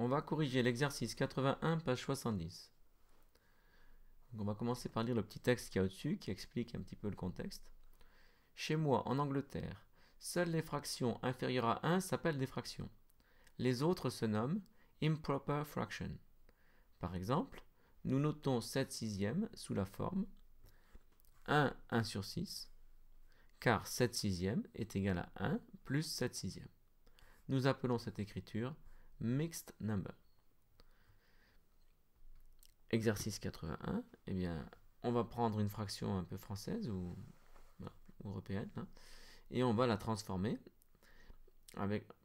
On va corriger l'exercice 81, page 70. Donc on va commencer par lire le petit texte qu'il y a au-dessus, qui explique un petit peu le contexte. Chez moi, en Angleterre, seules les fractions inférieures à 1 s'appellent des fractions. Les autres se nomment improper fraction. Par exemple, nous notons 7 sixièmes sous la forme 1 sur 6, car 7 sixièmes est égal à 1 plus 7 sixièmes. Nous appelons cette écriture mixed number. Exercice 81, eh bien, on va prendre une fraction un peu française ou européenne, hein, et on va la transformer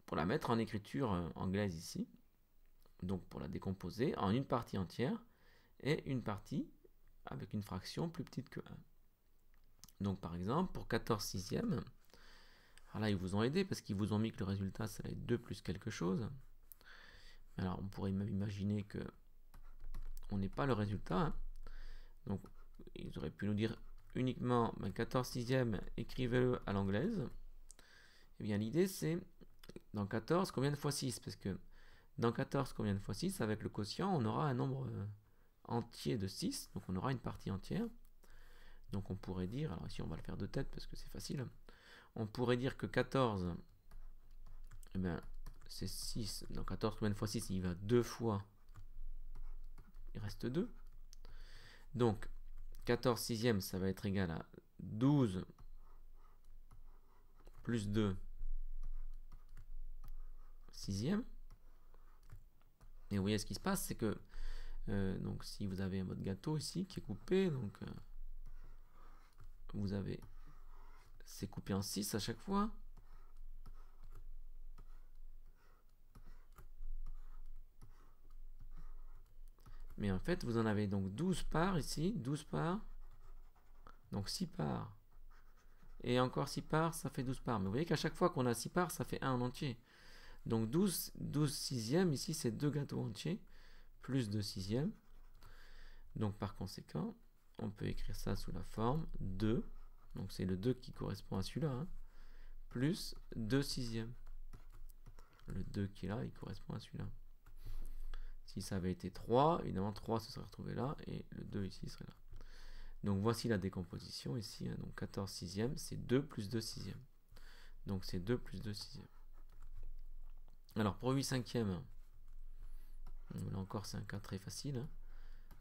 pour la mettre en écriture anglaise ici. Donc pour la décomposer en une partie entière et une partie avec une fraction plus petite que 1. Donc par exemple, pour 14 sixièmes, alors là ils vous ont aidé parce qu'ils vous ont mis que le résultat ça va être 2 plus quelque chose. Alors on pourrait même imaginer que on n'ait pas le résultat, hein. Donc ils auraient pu nous dire uniquement 14 sixièmes, écrivez-le à l'anglaise. Et bien l'idée c'est dans 14 combien de fois 6, parce que dans 14 combien de fois 6, avec le quotient on aura un nombre entier de 6, donc on aura une partie entière. Donc on pourrait dire, alors ici on va le faire de tête parce que c'est facile, on pourrait dire que 14, eh bien, c'est 6, dans 14 combien de fois 6, il va 2 fois, il reste 2. Donc 14 sixièmes, ça va être égal à 12 plus 2 sixièmes. Et vous voyez ce qui se passe, c'est que donc si vous avez votre gâteau ici qui est coupé, donc vous avez, c'est coupé en 6 à chaque fois. Mais en fait, vous en avez donc 12 parts ici, 12 parts. Donc 6 parts. Et encore 6 parts, ça fait 12 parts. Mais vous voyez qu'à chaque fois qu'on a 6 parts, ça fait 1 en entier. Donc 12 sixièmes, ici c'est 2 gâteaux entiers, plus 2 sixièmes. Donc par conséquent, on peut écrire ça sous la forme 2. Donc c'est le 2 qui correspond à celui-là, hein, plus 2 sixièmes. Le 2 qui est là, il correspond à celui-là. Si ça avait été 3, évidemment 3 se serait retrouvé là, et le 2 ici serait là. Donc voici la décomposition ici, hein, donc 14 sixièmes, c'est 2 plus 2 sixièmes. Donc c'est 2 plus 2 sixièmes. Alors pour 8 cinquièmes, là encore c'est un cas très facile, hein,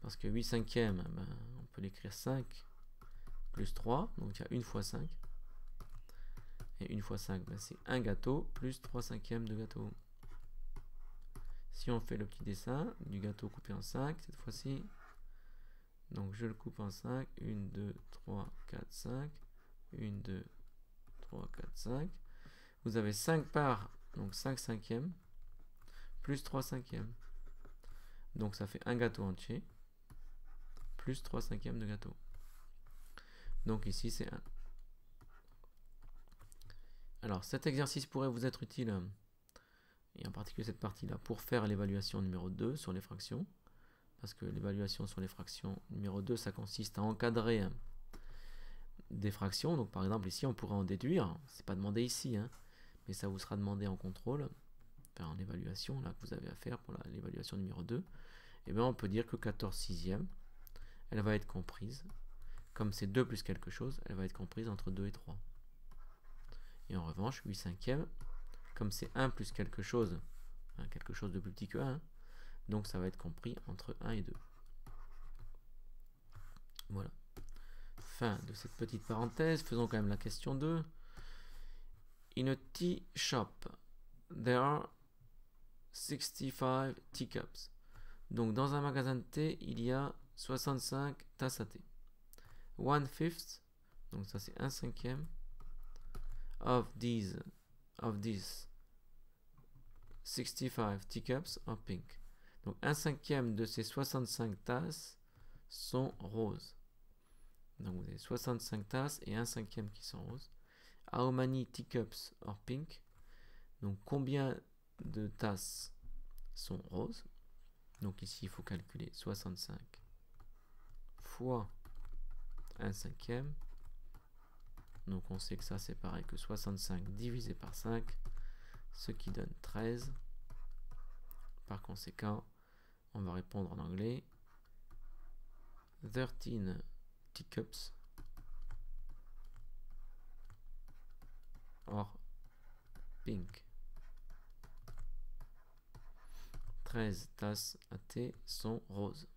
parce que 8 cinquièmes, ben, on peut l'écrire 5 plus 3, donc il y a 1 fois 5. Et 1 fois 5, ben, c'est un gâteau plus 3 cinquièmes de gâteau. Si on fait le petit dessin du gâteau coupé en 5, cette fois-ci, donc je le coupe en 5, 1, 2, 3, 4, 5, 1, 2, 3, 4, 5. Vous avez 5 parts, donc 5 cinquièmes, plus 3 cinquièmes. Donc ça fait un gâteau entier, plus 3 cinquièmes de gâteau. Donc ici c'est 1. Alors cet exercice pourrait vous être utile, et en particulier cette partie-là, pour faire l'évaluation numéro 2 sur les fractions. Parce que l'évaluation sur les fractions numéro 2, ça consiste à encadrer des fractions. Donc par exemple ici on pourrait en déduire, c'est pas demandé ici, hein, mais ça vous sera demandé en contrôle, enfin en évaluation là que vous avez à faire pour l'évaluation numéro 2. Et bien on peut dire que 14 sixièmes, elle va être comprise, comme c'est 2 plus quelque chose, elle va être comprise entre 2 et 3. Et en revanche 8 cinquièmes, comme c'est 1 plus quelque chose, hein, quelque chose de plus petit que 1, donc ça va être compris entre 1 et 2. Voilà. Fin de cette petite parenthèse. Faisons quand même la question 2. In a tea shop, there are 65 teacups. Donc dans un magasin de thé, il y a 65 tasses à thé. 1/5, donc ça c'est 1/5 of these 65 teacups are pink. Donc 1/5 de ces 65 tasses sont roses. Donc vous avez 65 tasses et 1/5 qui sont roses. How many teacups are pink? Donc combien de tasses sont roses? Donc ici il faut calculer 65 fois 1/5. Donc on sait que ça c'est pareil que 65 divisé par 5, ce qui donne 13 Par conséquent, on va répondre en anglais. 13 teacups or pink. 13 tasses à thé sont roses.